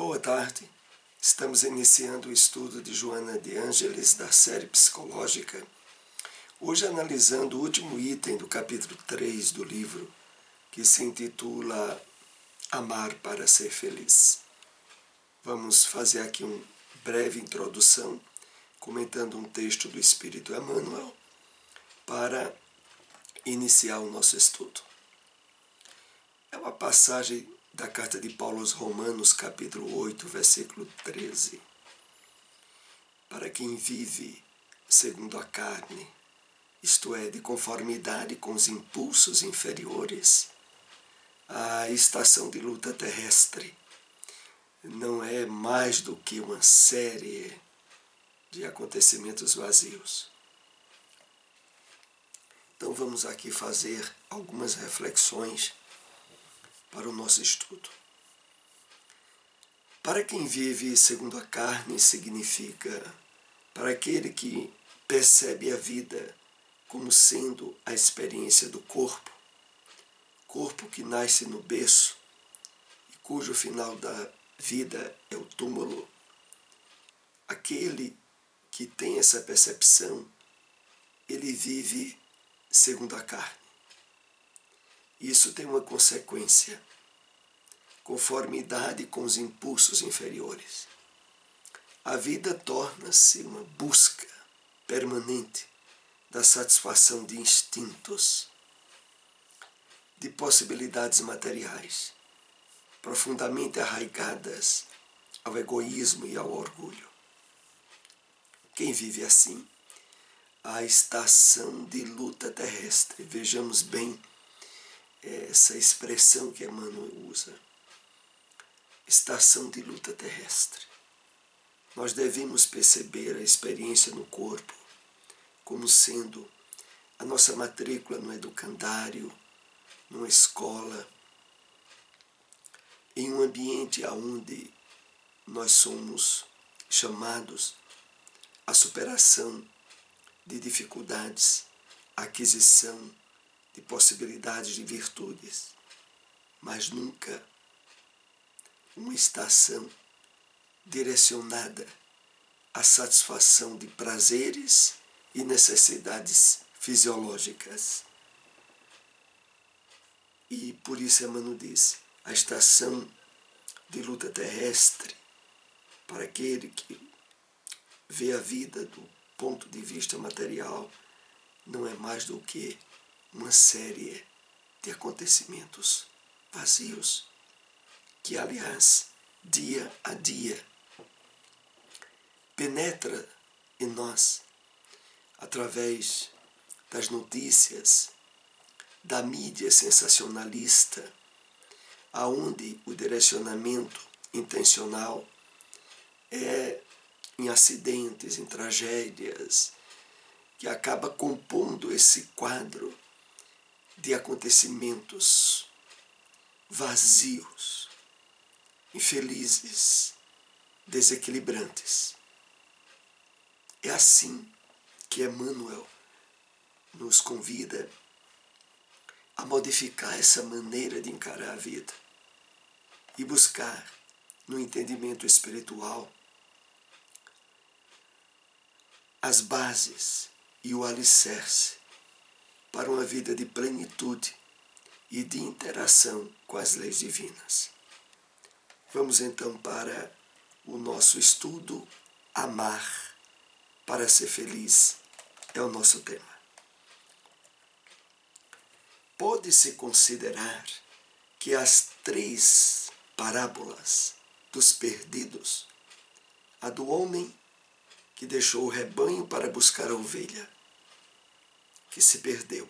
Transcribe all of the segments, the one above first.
Boa tarde. Estamos iniciando o estudo de Joana de Ângeles da série psicológica. Hoje analisando o último item do capítulo 3 do livro, que se intitula Amar para ser feliz. Vamos fazer aqui uma breve introdução, comentando um texto do Espírito Emmanuel, para iniciar o nosso estudo. É uma passagem da carta de Paulo aos Romanos, capítulo 8, versículo 13. Para quem vive segundo a carne, isto é, de conformidade com os impulsos inferiores, a estação de luta terrestre não é mais do que uma série de acontecimentos vazios. Então vamos aqui fazer algumas reflexões para o nosso estudo. Para quem vive segundo a carne significa para aquele que percebe a vida como sendo a experiência do corpo que nasce no berço e cujo final da vida é o túmulo. Aquele que tem essa percepção, ele vive segundo a carne. Isso tem uma consequência: conformidade com os impulsos inferiores. A vida torna-se uma busca permanente da satisfação de instintos, de possibilidades materiais, profundamente arraigadas ao egoísmo e ao orgulho. Quem vive assim, a estação de luta terrestre, vejamos bem essa expressão que Emmanuel usa, estação de luta terrestre. Nós devemos perceber a experiência no corpo como sendo a nossa matrícula no educandário, numa escola, em um ambiente onde nós somos chamados à superação de dificuldades, à aquisição de possibilidades de virtudes, mas nunca uma estação direcionada à satisfação de prazeres e necessidades fisiológicas. E por isso Emmanuel diz, a estação de luta terrestre, para aquele que vê a vida do ponto de vista material, não é mais do que uma série de acontecimentos vazios, que, aliás, dia a dia, penetra em nós, através das notícias, da mídia sensacionalista, aonde o direcionamento intencional é em acidentes, em tragédias, que acaba compondo esse quadro de acontecimentos vazios, infelizes, desequilibrantes. É assim que Emmanuel nos convida a modificar essa maneira de encarar a vida e buscar, no entendimento espiritual, as bases e o alicerce para uma vida de plenitude e de interação com as leis divinas. Vamos então para o nosso estudo. Amar para ser feliz é o nosso tema. Pode-se considerar que as três parábolas dos perdidos, a do homem que deixou o rebanho para buscar a ovelha, que se perdeu,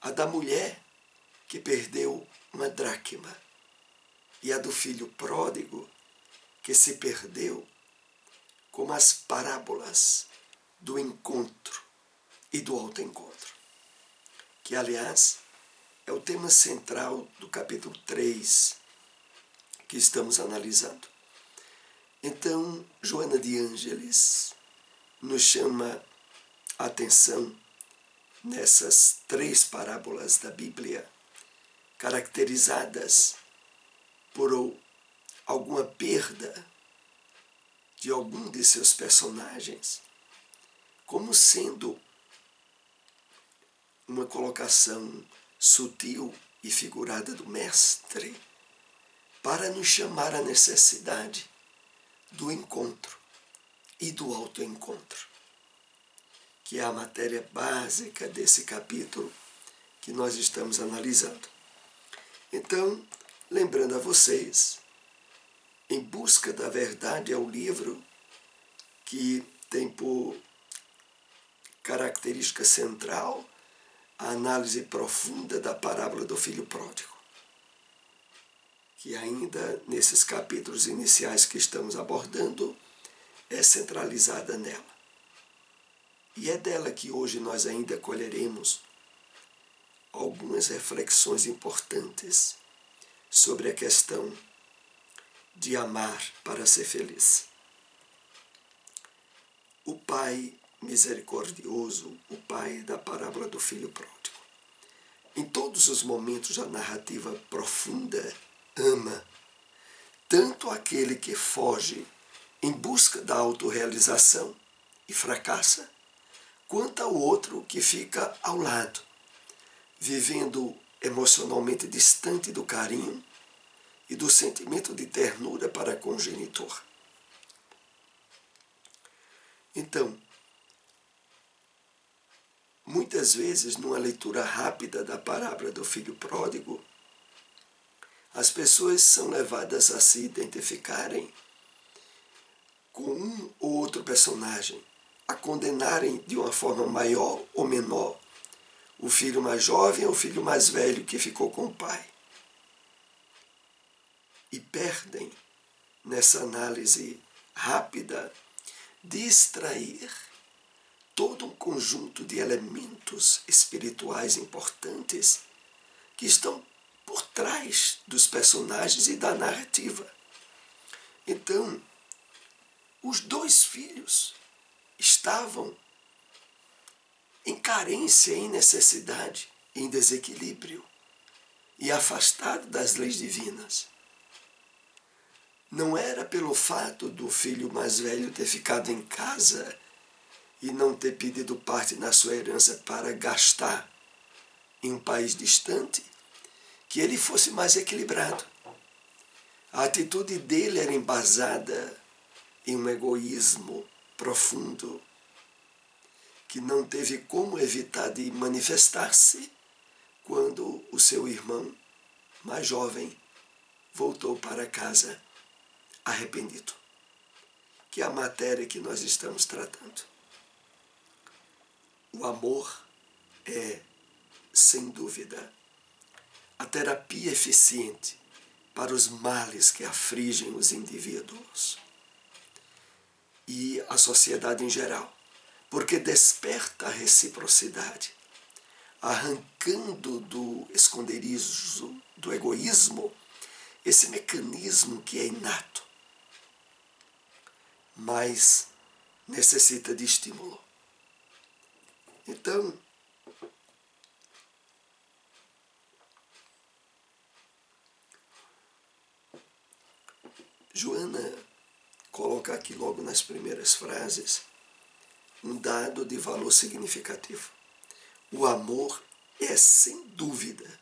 a da mulher que perdeu uma dracma, e a do filho pródigo que se perdeu, como as parábolas do encontro e do autoencontro, que, aliás, é o tema central do capítulo 3 que estamos analisando. Então, Joana de Ângeles nos chama a atenção nessas três parábolas da Bíblia, caracterizadas por alguma perda de algum de seus personagens, como sendo uma colocação sutil e figurada do mestre para nos chamar à necessidade do encontro e do autoencontro, que é a matéria básica desse capítulo que nós estamos analisando. Então, lembrando a vocês, Em Busca da Verdade é o livro que tem por característica central a análise profunda da parábola do filho pródigo, que ainda nesses capítulos iniciais que estamos abordando é centralizada nela. E é dela que hoje nós ainda colheremos algumas reflexões importantes sobre a questão de amar para ser feliz. O Pai misericordioso, o Pai da parábola do filho pródigo, em todos os momentos da narrativa profunda, ama tanto aquele que foge em busca da autorrealização e fracassa, quanto ao outro que fica ao lado, vivendo emocionalmente distante do carinho e do sentimento de ternura para com o genitor. Então, muitas vezes, numa leitura rápida da parábola do filho pródigo, as pessoas são levadas a se identificarem com um ou outro personagem, a condenarem de uma forma maior ou menor o filho mais jovem ou o filho mais velho que ficou com o pai. E perdem, nessa análise rápida, de extrair todo um conjunto de elementos espirituais importantes que estão por trás dos personagens e da narrativa. Então, os dois filhos estavam em carência, em necessidade, em desequilíbrio e afastados das leis divinas. Não era pelo fato do filho mais velho ter ficado em casa e não ter pedido parte na sua herança para gastar em um país distante que ele fosse mais equilibrado. A atitude dele era embasada em um egoísmo profundo que não teve como evitar de manifestar-se quando o seu irmão mais jovem voltou para casa arrependido, que é a matéria que nós estamos tratando. O amor é, sem dúvida, a terapia eficiente para os males que afligem os indivíduos e a sociedade em geral, porque desperta a reciprocidade, arrancando do esconderijo do egoísmo esse mecanismo que é inato, mas necessita de estímulo. Então, Joana coloca aqui logo nas primeiras frases um dado de valor significativo. O amor é, sem dúvida,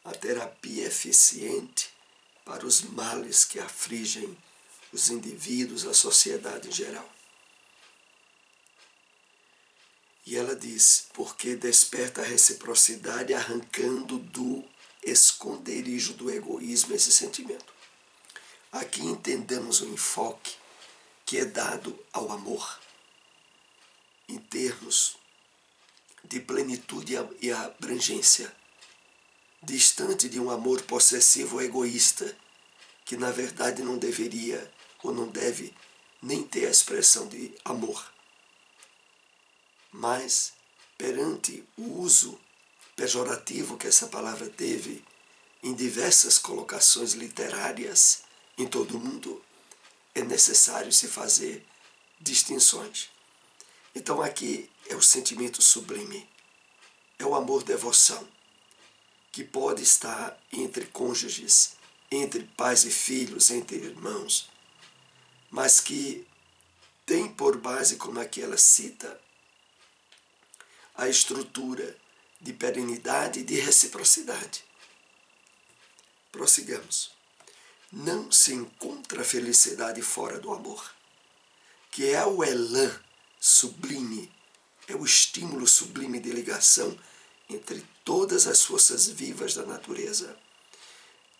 a terapia eficiente para os males que afligem os indivíduos, a sociedade em geral. E ela diz, porque desperta a reciprocidade arrancando do esconderijo do egoísmo esse sentimento. Aqui entendemos o enfoque que é dado ao amor, em termos de plenitude e abrangência, distante de um amor possessivo ou egoísta, que na verdade não deveria ou não deve nem ter a expressão de amor. Mas, perante o uso pejorativo que essa palavra teve em diversas colocações literárias em todo o mundo, é necessário se fazer distinções. Então aqui é o sentimento sublime, é o amor-devoção, que pode estar entre cônjuges entre pais e filhos, entre irmãos, mas que tem por base, como aqui ela cita, a estrutura de perenidade e de reciprocidade. Prossigamos. Não se encontra felicidade fora do amor, que é o elan sublime, é o estímulo sublime de ligação entre todas as forças vivas da natureza.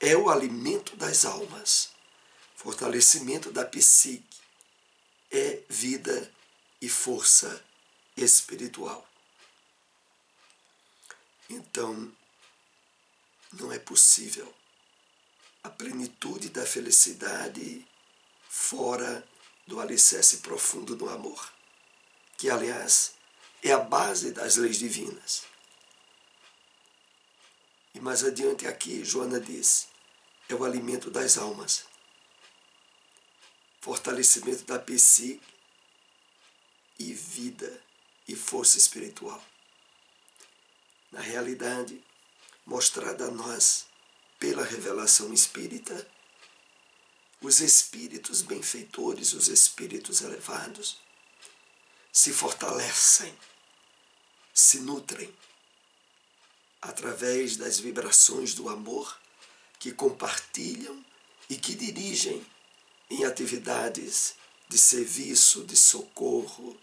É o alimento das almas, fortalecimento da psique, é vida e força espiritual. Então, não é possível a plenitude da felicidade fora do alicerce profundo do amor, que, aliás, é a base das leis divinas. E mais adiante aqui, Joana diz, é o alimento das almas, fortalecimento da psique e vida e força espiritual. Na realidade, mostrada a nós pela revelação espírita, os espíritos benfeitores, os espíritos elevados, se fortalecem, se nutrem através das vibrações do amor que compartilham e que dirigem em atividades de serviço, de socorro,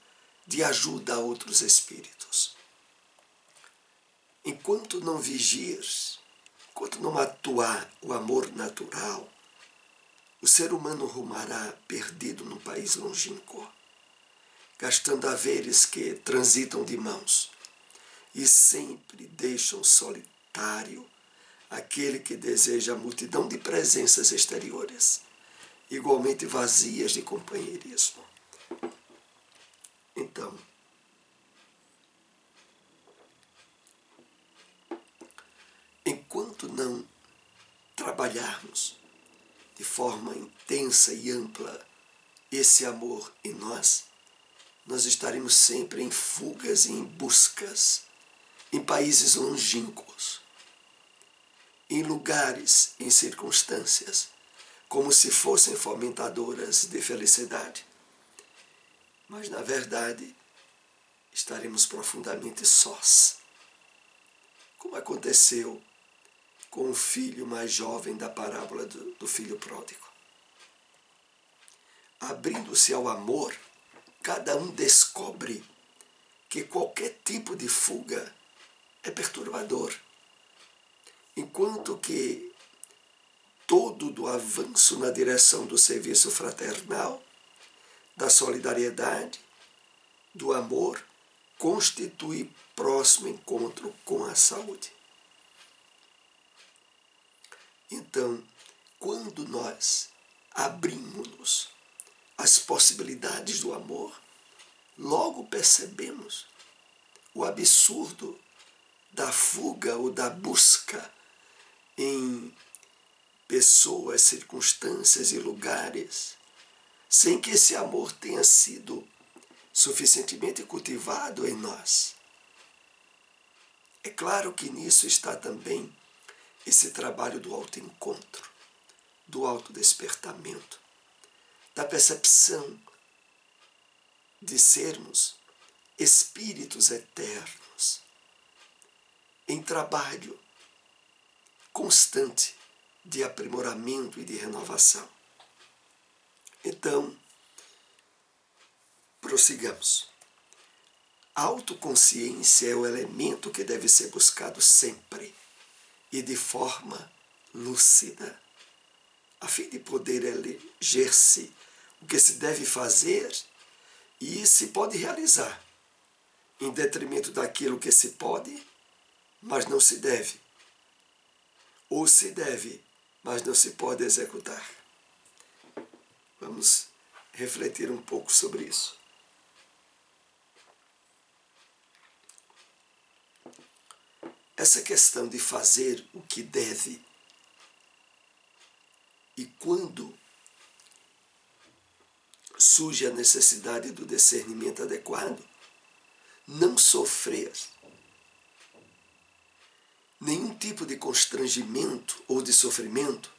de ajuda a outros espíritos. Enquanto não vigir, enquanto não atuar o amor natural, o ser humano rumará perdido num país longínquo, gastando haveres que transitam de mãos e sempre deixam solitário aquele que deseja a multidão de presenças exteriores, igualmente vazias de companheirismo. Então, enquanto não trabalharmos de forma intensa e ampla esse amor em nós, nós estaremos sempre em fugas e em buscas, em países longínquos, em lugares, em circunstâncias, como se fossem fomentadoras de felicidade. Mas, na verdade, estaremos profundamente sós, como aconteceu com o filho mais jovem da parábola do filho pródigo. Abrindo-se ao amor, cada um descobre que qualquer tipo de fuga é perturbador, enquanto que todo do avanço na direção do serviço fraternal, da solidariedade, do amor, constitui próximo encontro com a saúde. Então, quando nós abrimos-nos às possibilidades do amor, logo percebemos o absurdo da fuga ou da busca em pessoas, circunstâncias e lugares, sem que esse amor tenha sido suficientemente cultivado em nós. É claro que nisso está também esse trabalho do autoencontro, do autodespertamento, da percepção de sermos espíritos eternos, em trabalho constante de aprimoramento e de renovação. Então, prossigamos. A autoconsciência é o elemento que deve ser buscado sempre e de forma lúcida, a fim de poder eleger-se o que se deve fazer e se pode realizar, em detrimento daquilo que se pode, mas não se deve, ou se deve, mas não se pode executar. Vamos refletir um pouco sobre isso. Essa questão de fazer o que deve e quando surge a necessidade do discernimento adequado, não sofrer nenhum tipo de constrangimento ou de sofrimento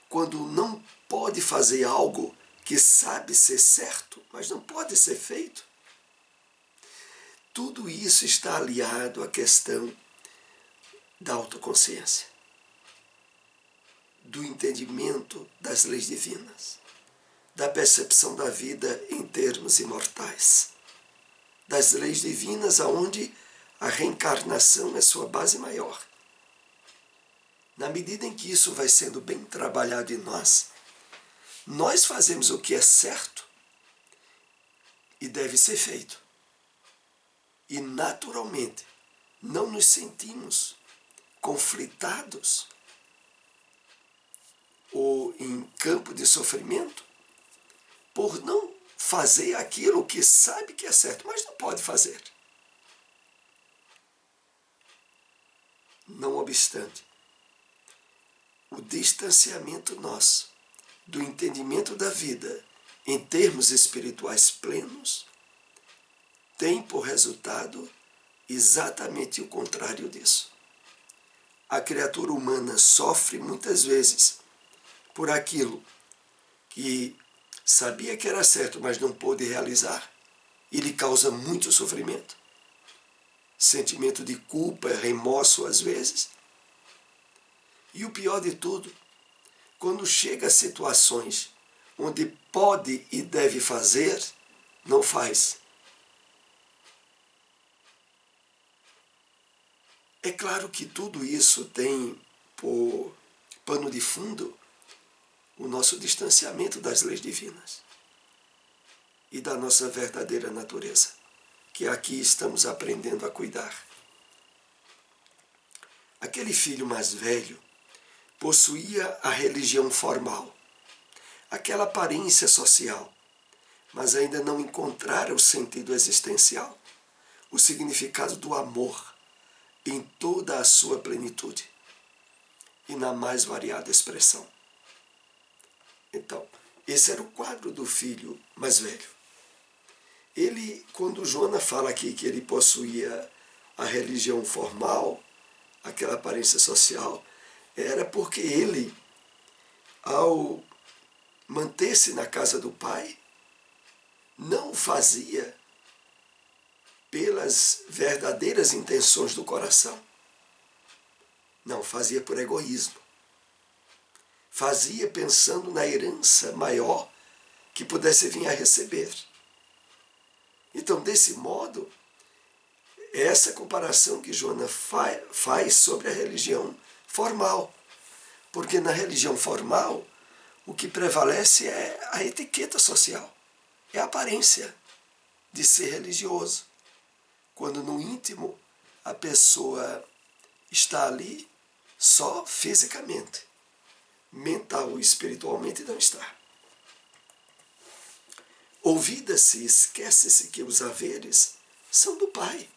quando não pode fazer algo que sabe ser certo, mas não pode ser feito. Tudo isso está aliado à questão da autoconsciência, do entendimento das leis divinas, da percepção da vida em termos imortais, das leis divinas aonde a reencarnação é sua base maior. Na medida em que isso vai sendo bem trabalhado em nós, nós fazemos o que é certo e deve ser feito. E naturalmente não nos sentimos conflitados ou em campo de sofrimento por não fazer aquilo que sabe que é certo, mas não pode fazer. Não obstante, o distanciamento nosso do entendimento da vida em termos espirituais plenos tem por resultado exatamente o contrário disso. A criatura humana sofre muitas vezes por aquilo que sabia que era certo, mas não pôde realizar, e lhe causa muito sofrimento, sentimento de culpa, remorso às vezes. E o pior de tudo, quando chega a situações onde pode e deve fazer, não faz. É claro que tudo isso tem por pano de fundo o nosso distanciamento das leis divinas e da nossa verdadeira natureza, que aqui estamos aprendendo a cuidar. Aquele filho mais velho possuía a religião formal, aquela aparência social, mas ainda não encontrara o sentido existencial, o significado do amor em toda a sua plenitude e na mais variada expressão. Então, esse era o quadro do filho mais velho. Ele, quando Joana fala aqui que ele possuía a religião formal, aquela aparência social, era porque ele, ao manter-se na casa do pai, não o fazia pelas verdadeiras intenções do coração. Não, fazia por egoísmo. Fazia pensando na herança maior que pudesse vir a receber. Então, desse modo, essa comparação que Joana faz sobre a religião formal. Porque na religião formal, o que prevalece é a etiqueta social, é a aparência de ser religioso. Quando no íntimo a pessoa está ali só fisicamente, mental e espiritualmente não está. Ouvida-se, esquece-se que os haveres são do pai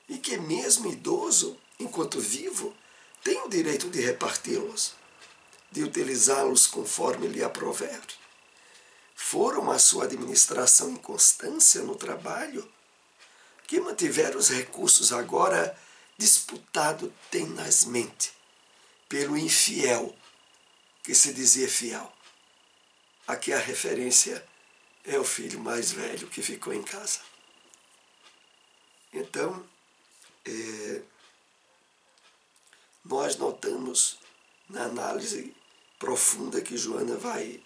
e que mesmo idoso, enquanto vivo, tem o direito de reparti-los, de utilizá-los conforme lhe aprouver. Foram a sua administração e constância no trabalho que mantiveram os recursos agora disputado tenazmente pelo infiel, que se dizia fiel. Aqui a referência é o filho mais velho que ficou em casa. Então, nós notamos na análise profunda que Joana vai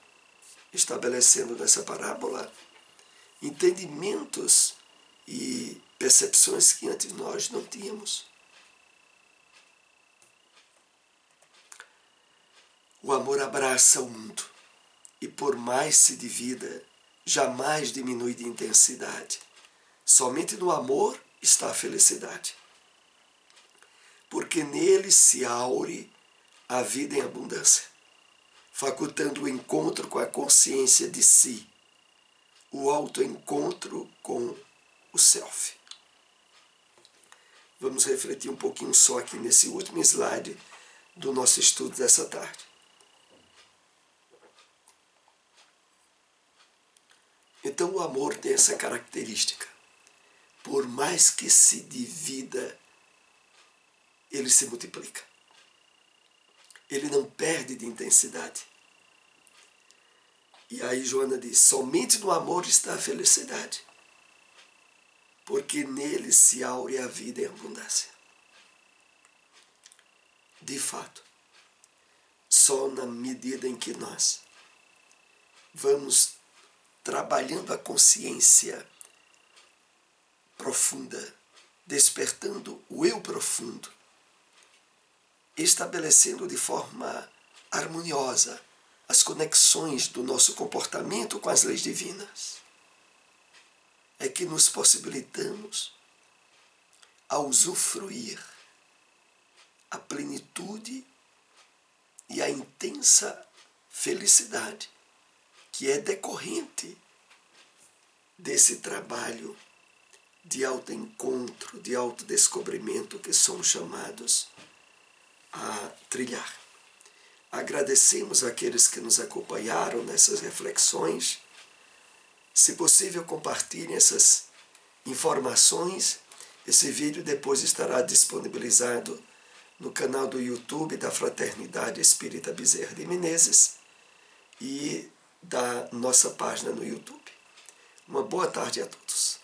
estabelecendo nessa parábola, entendimentos e percepções que antes nós não tínhamos. O amor abraça o mundo e, por mais se divida, jamais diminui de intensidade. Somente no amor está a felicidade, porque nele se aure a vida em abundância, facultando o encontro com a consciência de si, o autoencontro com o self. Vamos refletir um pouquinho só aqui nesse último slide do nosso estudo dessa tarde. Então o amor tem essa característica. Por mais que se divida, ele se multiplica. Ele não perde de intensidade. E aí Joana diz, somente no amor está a felicidade, porque nele se aure a vida em abundância. De fato, só na medida em que nós vamos trabalhando a consciência profunda, despertando o eu profundo, estabelecendo de forma harmoniosa as conexões do nosso comportamento com as leis divinas, é que nos possibilitamos a usufruir a plenitude e a intensa felicidade que é decorrente desse trabalho de autoencontro, de autodescobrimento que somos chamados a trilhar. Agradecemos àqueles que nos acompanharam nessas reflexões. Se possível, compartilhem essas informações. Esse vídeo depois estará disponibilizado no canal do YouTube da Fraternidade Espírita Bezerra de Menezes e da nossa página no YouTube. Uma boa tarde a todos.